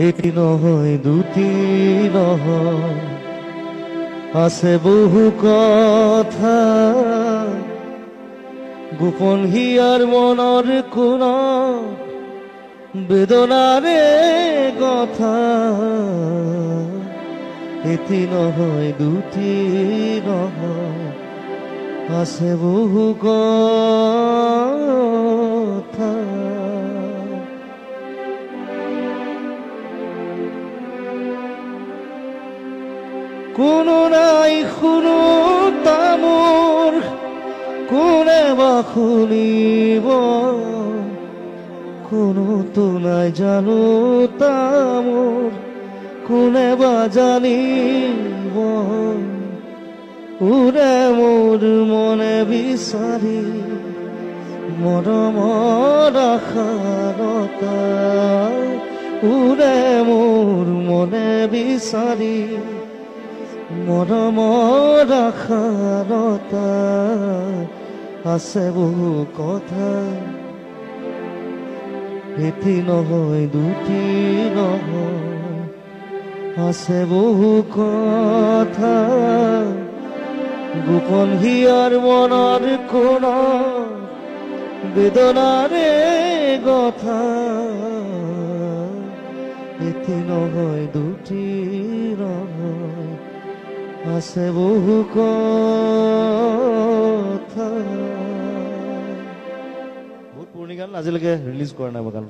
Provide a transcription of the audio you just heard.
এটি নহয় দুটি নহয়, আছে বহু কথা, গোপন হিয়াৰ মনৰ কোন বেদনারে কথা। এটি নহয় দুটি নহয়, আছে বহু কথা। কোনো নাই শুনো তামোৰ, কোনে বা শুনিব, কোনোতো নাই জানো তামোৰ, কোনে বা জানিব। উৰে মোৰ মনে বিচাৰি মৰমৰ আশাৰতা, উৰে মোৰ মনে বিচাৰি মৰমৰ আশাৰতা। আছে বহু কথা, এটি নহয় দুটি নহয়, আছে বহু কথা, গোপন হিয়ার মনৰ কোন বেদনাৰে কথা। এটি নহয় দুটি নহয়, আছে বহু কথা। বহুত পুৰণি গান, আজিলৈকে ৰিলিজ কৰা নাই মই গান।